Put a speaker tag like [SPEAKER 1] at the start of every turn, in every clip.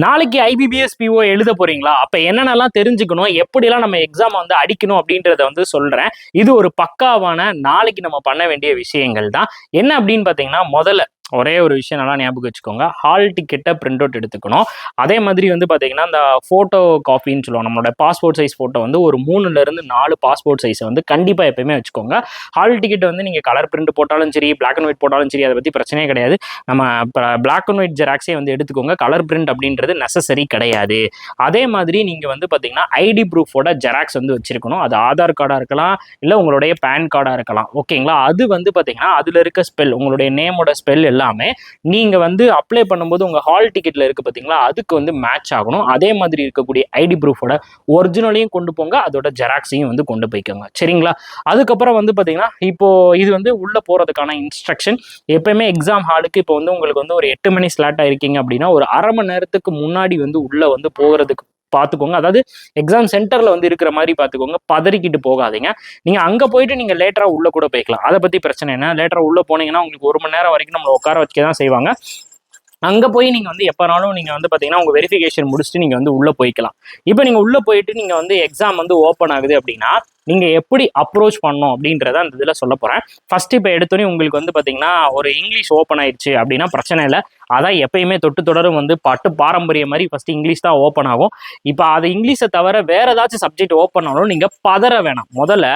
[SPEAKER 1] நாளைக்கு IBPS PO எழுத போறீங்களா? அப்ப என்னென்னலாம் தெரிஞ்சுக்கணும், எப்படிலாம் நம்ம எக்ஸாம் வந்து அடிக்கணும் அப்படின்றத வந்து சொல்றேன். இது ஒரு பக்காவான நாளைக்கு நம்ம பண்ண வேண்டிய விஷயங்கள் தான். என்ன அப்படின்னு பார்த்தீங்கன்னா, முதல்ல ஒரே ஒரு விஷயம் நல்லா ஞாபகம் வச்சுக்கோங்க. ஹால் டிக்கெட்டை பிரிண்ட் அவுட் எடுத்துக்கணும். அதே மாதிரி வந்து பார்த்தீங்கன்னா, இந்த ஃபோட்டோ காப்பின்னு சொல்லுவோம். நம்மளோட பாஸ்போர்ட் சைஸ் ஃபோட்டோ வந்து ஒரு 3லேருந்து 4 பாஸ்போர்ட் சைஸை வந்து கண்டிப்பாக எப்பயுமே வச்சுக்கோங்க. ஹால் டிக்கெட் வந்து நீங்கள் கலர் பிரிண்ட் போட்டாலும் சரி, பிளாக் அண்ட் ஒயிட் போட்டாலும் சரி, அதை பற்றி பிரச்சனையே கிடையாது. நம்ம பிளாக் அண்ட் ஒயிட் ஜெராக்ஸே வந்து எடுத்துக்கோங்க. கலர் பிரிண்ட் அப்படின்றது நெசசரி கிடையாது. அதே மாதிரி நீங்கள் வந்து பார்த்தீங்கன்னா, ஐடி ப்ரூஃபோட ஜெராக்ஸ் வந்து வச்சிருக்கணும். அது ஆதார் கார்டாக இருக்கலாம், இல்லை உங்களுடைய பேன் கார்டாக இருக்கலாம். ஓகேங்களா? அது வந்து பார்த்தீங்கன்னா, அதில் இருக்க ஸ்பெல், உங்களுடைய நேமோட ஸ்பெல் எல்லாமே நீங்க வந்து அப்ளை பண்ணும்போது உங்க ஹால் டிக்கெட்ல இருக்கு பாத்தீங்களா, அதுக்கு வந்து மேட்ச் ஆகணும். அதே மாதிரி இருக்கக்கூடிய ஐடி ப்ரூஃபோட ஒரிஜினலையும் கொண்டு போங்க, அதோட ஜெராக்ஸையும் வந்து கொண்டு போய்க்கோங்க. சரிங்களா? அதுக்கப்புறம் வந்து பாத்தீங்கன்னா, இப்போ இது வந்து உள்ள போறதுக்கான இன்ஸ்ட்ரக்ஷன். எப்பயுமே எக்ஸாம் ஹாலுக்கு இப்போ வந்து உங்களுக்கு வந்து ஒரு 8 மணி ஸ்லாட் ஆயிருக்கீங்க அப்படின்னா, ஒரு அரை மணி நேரத்துக்கு முன்னாடி வந்து உள்ள வந்து போகிறதுக்கு பார்த்துக்கோங்க. அதாவது எக்ஸாம் சென்டர்ல வந்து இருக்கிற மாதிரி பார்த்துக்கோங்க. பதறிக்கிட்டு போகாதீங்க. நீங்க அங்க போயிட்டு நீங்க லேட்டரா உள்ள கூட போய்க்கலாம். அதை பத்தி பிரச்சனை என்ன, லேட்டரா உள்ள போனீங்கன்னா உங்களுக்கு 1 மணி நேரம் வரைக்கும் நம்மளை உட்கார வச்சுக்க தான் செய்வாங்க. அங்க போய் நீங்க வந்து எப்பனாலும் நீங்க வந்து பாத்தீங்கன்னா உங்க வெரிஃபிகேஷன் முடிச்சுட்டு நீங்க வந்து உள்ள போய்க்கலாம். இப்போ நீங்க உள்ள போயிட்டு நீங்க வந்து எக்ஸாம் வந்து ஓப்பன் ஆகுது அப்படின்னா நீங்க எப்படி அப்ரோச் பண்ணணும் அப்படின்றத அந்த இதுல சொல்ல போறேன். ஃபர்ஸ்ட் இப்போ எடுத்தோடனே உங்களுக்கு வந்து பாத்தீங்கன்னா ஒரு இங்கிலீஷ் ஓப்பன் ஆயிடுச்சு அப்படின்னா பிரச்சனை இல்லை. அதான் எப்பயுமே தொட்டு தொடரும் வந்து பட்டு பாரம்பரிய மாதிரி ஃபர்ஸ்ட் இங்கிலீஷ் தான் ஓப்பன் ஆகும். இப்போ அது இங்கிலீஷை தவிர வேற ஏதாச்சும் சப்ஜெக்ட் ஓப்பன் ஆனாலும் நீங்க பதற வேணாம். முதல்ல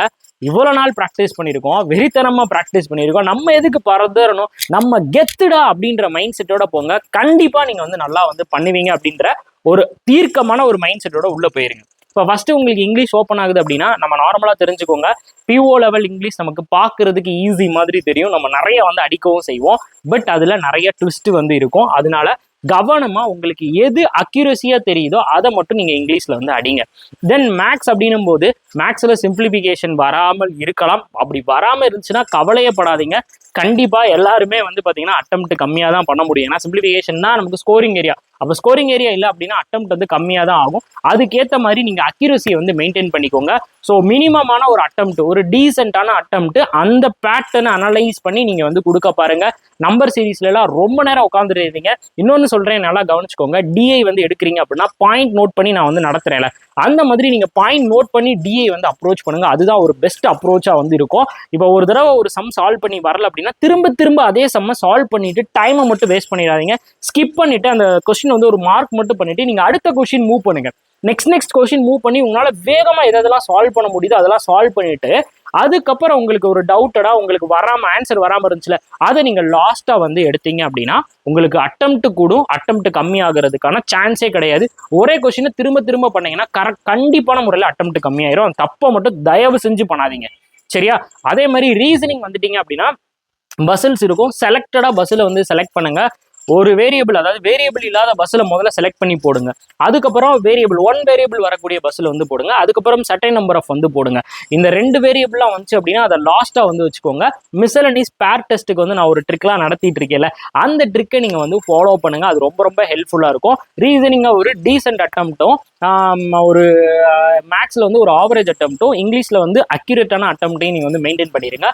[SPEAKER 1] இவ்வளவு நாள் ப்ராக்டிஸ் பண்ணியிருக்கோம், வெறித்தனமா ப்ராக்டிஸ் பண்ணியிருக்கோம், நம்ம எதுக்கு பறந்துடணும், நம்ம கெத்துடா அப்படின்ற மைண்ட் செட்டோட போங்க. கண்டிப்பா நீங்க வந்து நல்லா வந்து பண்ணுவீங்க அப்படின்ற ஒரு தீர்க்கமான ஒரு மைண்ட் செட்டோட உள்ள போயிருங்க. இப்போ ஃபர்ஸ்ட் உங்களுக்கு இங்கிலீஷ் ஓப்பன் ஆகுது அப்படின்னா நம்ம நார்மலா தெரிஞ்சுக்கோங்க. பிஓ லெவல் இங்கிலீஷ் நமக்கு பார்க்கறதுக்கு ஈஸி மாதிரி தெரியும். நம்ம நிறைய வந்து அடிக்கவும் செய்வோம். பட் அதுல நிறைய ட்விஸ்ட் வந்து இருக்கும். அதனால கவனமா உங்களுக்கு எது அக்யூரஸியா தெரியுதோ அதை மட்டும் நீங்க இங்கிலீஷ்ல வந்து அடிங்க. தென் மேக்ஸ் அப்படின்னும் போது மேக்ஸ்ல சிம்பிளிஃபிகேஷன் வராமல் இருக்கலாம். அப்படி வராமல் இருந்துச்சுன்னா கவலையப்படாதீங்க. கண்டிப்பா எல்லாருமே வந்து பாத்தீங்கன்னா அட்டெம்ப்ட் கம்மியா தான் பண்ண முடியும். ஏன்னா சிம்பிளிஃபிகேஷன் தான் நமக்கு ஸ்கோரிங் ஏரியா. அப்போ ஸ்கோரிங் ஏரியா இல்லை அப்படின்னா அட்டெம்ப்ட் வந்து கம்மியாக தான் ஆகும். அதுக்கேற்ற மாதிரி நீங்கள் அக்யூரஸியை வந்து மெயின்டைன் பண்ணிக்கோங்க. ஸோ மினிமமான ஒரு அட்டெம்ப்ட், ஒரு டீசென்டான அட்டெம்ப்ட், அந்த பேட்டர்னை அனலைஸ் பண்ணி நீங்கள் வந்து கொடுக்க பாருங்க. நம்பர் சீரீஸ்லாம் ரொம்ப நேரம் உட்காந்துருந்தீங்க. இன்னொன்று சொல்கிறேன், நல்லா கவனிச்சுக்கோங்க. டிஐ வந்து எடுக்கிறீங்க அப்படின்னா பாயிண்ட் நோட் பண்ணி நான் வந்து நடத்துறேன்ல, அந்த மாதிரி நீங்கள் பாயிண்ட் நோட் பண்ணி டிஐ வந்து அப்ரோச் பண்ணுங்க. அதுதான் ஒரு பெஸ்ட் அப்ரோச்சாக வந்து இருக்கும். இப்போ ஒரு தடவை ஒரு சம் சால்வ் பண்ணி வரல அப்படின்னா திரும்ப திரும்ப அதே சம்மை சால்வ் பண்ணிட்டு டைமை மட்டும் வேஸ்ட் பண்ணிடாதீங்க. ஸ்கிப் பண்ணிட்டு அந்த கொஸ்டின் வந்து ஒரு மார்க் மட்டும் பண்ணிட்டு நீங்க அடுத்த கொஸ்டின் மூவ் பண்ணுங்க. நெக்ஸ்ட் கொஸ்டின் மூவ் பண்ணி உங்களால வேகமா எதெல்லாம் சால்வ் பண்ண முடியுதோ அதெல்லாம் சால்வ் பண்ணிட்டு அதுக்கப்புறம் உங்களுக்கு ஒரு டவுட்டடா உங்களுக்கு ஆன்சர் வராம இருந்துச்சுல, அதை நீங்க லாஸ்டா வந்து எடுத்தீங்க அப்படின்னா உங்களுக்கு அட்டெம்ப்ட் கூடும். அட்டெம்ப்ட் கம்மி ஆகிறதுக்கான சான்ஸே கிடையாது. ஒரே கொஸ்டினை திரும்ப திரும்ப பண்ணீங்கன்னா கண்டிப்பான முறையில் அட்டெம்ப்ட் கம்மியாயிரும். தப்பை மட்டும் தயவு செஞ்சு பண்ணாதீங்க. சரியா? அதே மாதிரி ரீசனிங் வந்துட்டீங்க அப்படின்னா பசில்ஸ் இருக்கும். செலக்டடா பஸ்ஸில் வந்து செலக்ட் பண்ணுங்க. ஒரு வேரியபிள், அதாவது வேரியபிள் இல்லாத பஸ்ஸில் முதல்ல செலக்ட் பண்ணி போடுங்க. அதுக்கப்புறம் ஒன் வேரியபிள் வரக்கூடிய பஸ்ஸில் வந்து போடுங்க. அதுக்கப்புறம் சர்டைன் நம்பர் ஆஃப் வந்து போடுங்க. இந்த 2 வேரியபிள்லாம் வந்துச்சு அப்படின்னா அதை லாஸ்ட்டாக வந்து வச்சுக்கோங்க. மிஸ்செலனிஸ் பேர் டெஸ்ட்டுக்கு வந்து நான் ஒரு ட்ரிக்லாம் நடத்திட்டு இருக்கேன்ல, அந்த ட்ரிக்கை நீங்கள் வந்து ஃபாலோ பண்ணுங்க. அது ரொம்ப ரொம்ப ஹெல்ப்ஃபுல்லாக இருக்கும். ரீசனிங்காக ஒரு டீசென்ட் அட்டெம்ப்டும், ஒரு மேக்ஸில் வந்து ஒரு ஆவரேஜ் அட்டெம்ப்டும், இங்கிலீஷில் வந்து அக்யூரேட்டான அட்டெம்ப்டையும் நீங்கள் வந்து மெயின்டைன் பண்ணிடுங்க.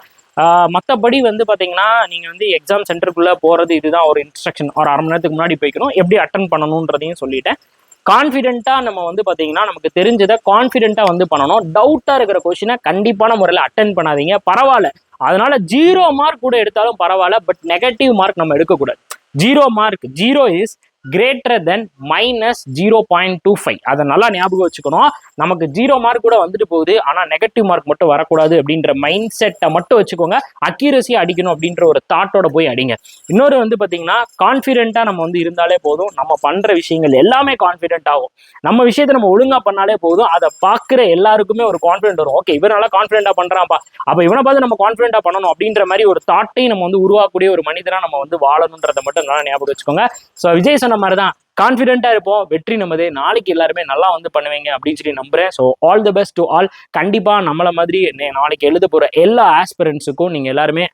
[SPEAKER 1] மற்றபடி வந்து பார்த்தீங்கன்னா நீங்கள் வந்து எக்ஸாம் சென்டருக்குள்ளே போகிறது இதுதான் ஒரு இன்ஸ்ட்ரக்ஷன். ஒரு அரை மணி நேரத்துக்கு முன்னாடி போய்க்கணும். எப்படி அட்டன் பண்ணணுன்றதையும் சொல்லிட்டேன். கான்ஃபிடென்ட்டாக நம்ம வந்து பார்த்தீங்கன்னா நமக்கு தெரிஞ்சதை கான்ஃபிடென்ட்டாக வந்து பண்ணணும். டவுட்டாக இருக்கிற கொஸ்டினை கண்டிப்பான முறையில் அட்டன் பண்ணாதீங்க. பரவாயில்ல, அதனால 0 மார்க் கூட எடுத்தாலும் பரவாயில்ல, பட் நெகட்டிவ் மார்க் நம்ம எடுக்கக்கூடாது. 0 மார்க், 0 இஸ் கிரேட்டர் தென் -0.25. அதை நல்லா ஞாபகம் வச்சுக்கணும். நமக்கு 0 மார்க் கூட வந்துட்டு போகுது, ஆனால் நெகட்டிவ் மார்க் மட்டும் வரக்கூடாது அப்படின்ற மைண்ட் செட்டை மட்டும் வச்சுக்கோங்க. அக்யூரஸியாக அடிக்கணும் அப்படின்ற ஒரு தாட்டோட போய் அடிங்க. இன்னொரு வந்து பார்த்தீங்கன்னா கான்ஃபிடென்ட்டாக நம்ம வந்து இருந்தாலே போதும். நம்ம பண்ணுற விஷயங்கள் எல்லாமே கான்ஃபிடென்ட் ஆகும். நம்ம விஷயத்தை நம்ம ஒழுங்காக பண்ணாலே போதும். அதை பார்க்குற எல்லாருக்குமே ஒரு கான்ஃபிடென்ட் வரும். ஓகே, இவன் நல்லா கான்ஃபிடென்ட்டாக பண்ணுறான்ப்பா, அப்போ இவனை பார்த்து நம்ம கான்ஃபிடென்ட்டாக பண்ணணும் அப்படின்ற மாதிரி ஒரு தாட்டையும் நம்ம வந்து உருவாக்கக்கூடிய ஒரு மனிதனாக நம்ம வந்து வாழணுன்றதை மட்டும் நல்லா ஞாபகம் வச்சுக்கோங்க. ஸோ விஜய் சொன்ன மாதிரி தான் கான்ஃபிடென்ட்டா இருப்போம். வெற்றி நமதே. நாளைக்கு எல்லாருமே நல்லா வந்து பண்ணுவீங்க அப்படின்னு சொல்லி நம்புறேன். So all the best to all. கண்டிப்பா நம்மள மாதிரி நாளைக்கு எழுத போற எல்லா ஆஸ்பிரன்ஸுக்கும் நீங்க எல்லாருமே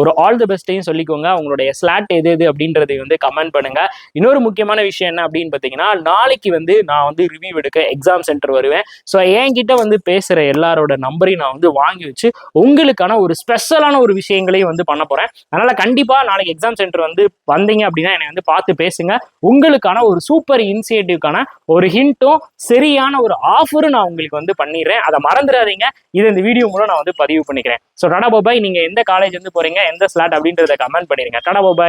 [SPEAKER 1] ஒரு ஆல் தி பெஸ்ட்டையும் சொல்லிக்கோங்க. உங்களுடைய ஸ்லாட் எது எது அப்படின்றதை வந்து கமெண்ட் பண்ணுங்க. இன்னொரு முக்கியமான விஷயம் என்ன அப்படின்னு பார்த்தீங்கன்னா, நாளைக்கு வந்து நான் வந்து ரிவ்யூ எடுக்க எக்ஸாம் சென்டர் வருவேன். ஸோ என்கிட்ட வந்து பேசுற எல்லாரோட நம்பரையும் நான் வந்து வாங்கி வச்சு உங்களுக்கான ஒரு ஸ்பெஷலான ஒரு விஷயங்களையும் வந்து பண்ண போறேன். அதனால கண்டிப்பா நாளைக்கு எக்ஸாம் சென்டர் வந்து வந்தீங்க அப்படின்னா என்னை வந்து பார்த்து பேசுங்க. உங்களுக்கு உங்களுக்கான ஒரு சூப்பர் இனிஷியேட்டிவ்க்கான ஒரு ஹிண்ட்டும் சரியான ஒரு ஆஃபரும் நான் உங்களுக்கு வந்து பண்ணிடுறேன். அதை மறந்துடாதீங்க. இது இந்த வீடியோ மூலம் நான் வந்து பதிவு பண்ணிக்கிறேன். ஸோ டாடா பாய். நீங்க எந்த காலேஜ் வந்து போறீங்க, எந்த ஸ்லாட் அப்படின்றத கமெண்ட் பண்ணிருங்க. டாடா பாய்.